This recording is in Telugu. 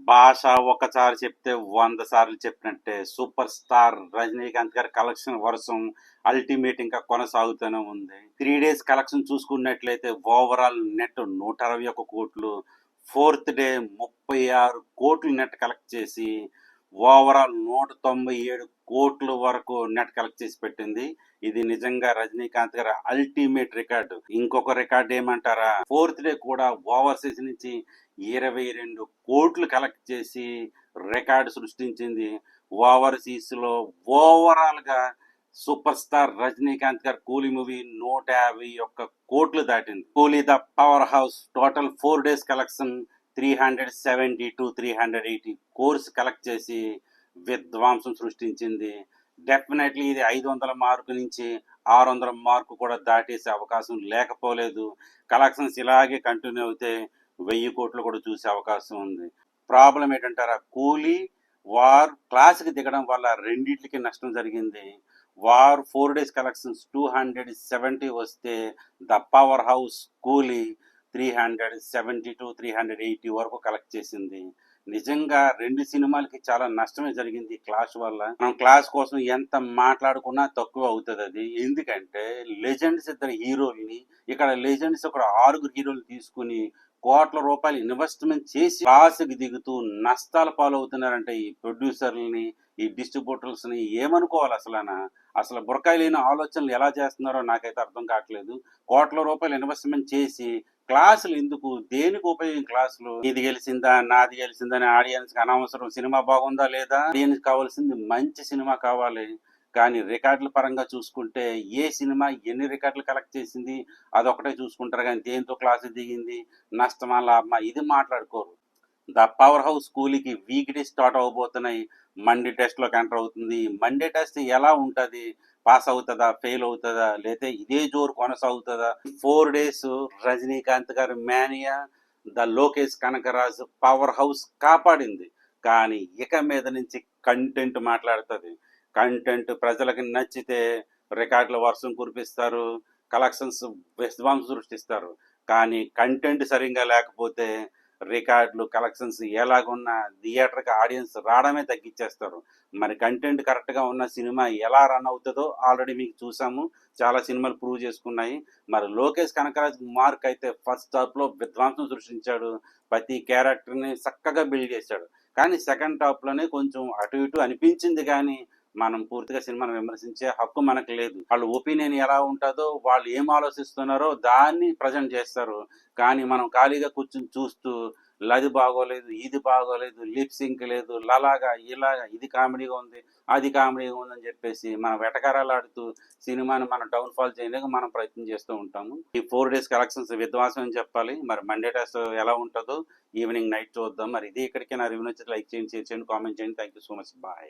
భాష ఒకసారి చెప్తే 100 సార్లు చెప్పినట్టే సూపర్ స్టార్ రజనీకాంత్ గారి కలెక్షన్ వర్షం అల్టిమేట్ ఇంకా కొనసాగుతూనే ఉంది. 3 days కలెక్షన్ చూసుకున్నట్లయితే ఓవరాల్ నెట్ 161 కోట్లు, ఫోర్త్ డే 36 కోట్లు నెట్ కలెక్ట్ చేసి ఓవరాల్ 197 కోట్ల వరకు నెట్ కలెక్ట్ చేసి పెట్టింది. ఇది నిజంగా రజనీకాంత్ గారి అల్టిమేట్ రికార్డు. ఇంకొక రికార్డు ఏమంటారా, ఫోర్త్ డే కూడా ఓవర్సీస్ నుంచి 22 కోట్లు కలెక్ట్ చేసి రికార్డు సృష్టించింది. ఓవర్సీస్ లో ఓవరాల్ గా సూపర్ స్టార్ రజనీకాంత్ గారి కూలీ మూవీ 151 కోట్లు దాటింది. కూలీ the power house total 4 days collection 370 to 380 course collect చేసి విధ్వంసం సృష్టించింది. డెఫినెట్లీ ఇది 500 మార్కు నుంచి 600 మార్కు కూడా దాటేసే అవకాశం లేకపోలేదు. కలెక్షన్స్ ఇలాగే కంటిన్యూ అయితే 1000 కోట్లు కూడా చూసే అవకాశం ఉంది. ప్రాబ్లం ఏంటంటారా, కూలీ వార్ క్లాస్కి దిగడం వల్ల రెండింటికి నష్టం జరిగింది. వార్ 4 days కలెక్షన్స్ 270 వస్తే ద పవర్ హౌస్ కూలీ 370 to 380 వరకు కలెక్ట్ చేసింది. నిజంగా రెండు సినిమాలకి చాలా నష్టమే జరిగింది క్లాష్ వల్ల. మనం క్లాష్ కోసం ఎంత మాట్లాడుకున్నా తక్కువ అవుతుంది అది. ఎందుకంటే లెజెండ్స్ ఇద్దరు హీరోల్ని, ఇక్కడ లెజెండ్స్ ఒక 6 హీరోలు తీసుకుని కోట్ల రూపాయలు ఇన్వెస్ట్మెంట్ చేసి క్లాస్కి దిగుతూ నష్టాల పాలవుతున్నారంటే ఈ ప్రొడ్యూసర్లని, ఈ డిస్ట్రిబ్యూటర్స్ ని ఏమనుకోవాలి అసలు బురకాయ లేని ఆలోచనలు ఎలా చేస్తున్నారో నాకైతే అర్థం కావట్లేదు. కోట్ల రూపాయలు ఇన్వెస్ట్మెంట్ చేసి క్లాసులు ఎందుకు, దేనికి ఉపయోగం క్లాసులు? ఇది గెలిచిందా నాది గెలిచిందా అని ఆడియన్స్ కి అనవసరం. సినిమా బాగుందా లేదా, ఆడియన్స్ కావాల్సింది మంచి సినిమా కావాలి. కానీ రికార్డుల పరంగా చూసుకుంటే ఏ సినిమా ఎన్ని రికార్డులు కలెక్ట్ చేసింది అదొకటే చూసుకుంటారు, కానీ దేంతో క్లాసు దిగింది, నష్టమా లాభమా ఇది మాట్లాడుకోరు. ద పవర్ హౌస్ కూలీకి వీక్ డే స్టార్ట్ అవబోతున్నాయి. మండే టెస్ట్ లోకి ఎంటర్ అవుతుంది. మండే టెస్ట్ ఎలా ఉంటది, పాస్ అవుతుందా, ఫెయిల్ అవుతుందా, లేదా ఇదే జోరు కొనసాగుతుందా? 4 days రజనీకాంత్ గారి mania, the Lokesh Kanagaraj power house కాపాడింది. కానీ ఇక మీద నుంచి కంటెంట్ మాట్లాడుతుంది. కంటెంట్ ప్రజలకు నచ్చితే రికార్డుల వర్షం కురిపిస్తారు, కలెక్షన్స్ విధ్వంసం సృష్టిస్తారు. కానీ కంటెంట్ సరిగ్గా లేకపోతే రికార్డులు కలెక్షన్స్ ఎలాగున్నా థియేటర్కి ఆడియన్స్ రావడమే తగ్గించేస్తారు. మరి కంటెంట్ కరెక్ట్గా ఉన్న సినిమా ఎలా రన్ అవుతుందో ఆల్రెడీ మీకు చూసాము, చాలా సినిమాలు ప్రూవ్ చేసుకున్నాయి. మరి లోకేష్ కనకరాజ్ మార్క్ అయితే ఫస్ట్ హాఫ్లో విధ్వంసం సృష్టించాడు, ప్రతి క్యారెక్టర్ని చక్కగా బిల్డ్ చేశాడు. కానీ సెకండ్ హాఫ్లోనే కొంచెం అటు ఇటు అనిపించింది. కానీ మనం పూర్తిగా సినిమాను విమర్శించే హక్కు మనకు లేదు. వాళ్ళ ఒపీనియన్ ఎలా ఉంటుందో, వాళ్ళు ఏం ఆలోచిస్తున్నారో దాన్ని ప్రజెంట్ చేస్తారు. కానీ మనం ఖాళీగా కూర్చుని చూస్తూ అది బాగోలేదు, ఇది బాగోలేదు, లిప్ సింక్ లేదు, లలాగా ఇలాగా, ఇది కామెడీగా ఉంది, అది కామెడీగా ఉందని చెప్పేసి మనం వెటకారాలు ఆడుతూ సినిమాని మనం డౌన్ ఫాల్ చేయడానికి మనం ప్రయత్నం చేస్తూ ఉంటాము. ఈ 4 days కలెక్షన్స్ విధ్వంసం అని చెప్పాలి. మరి మండే టెస్ట్ ఎలా ఉంటుందో ఈవినింగ్ నైట్ చూద్దాం. మరి ఇది ఇక్కడికి నా రివ్యూ నచ్చితే లైక్ చేయండి, షేర్ చేయండి, కామెంట్ చేయండి. Thank you so much. Bye.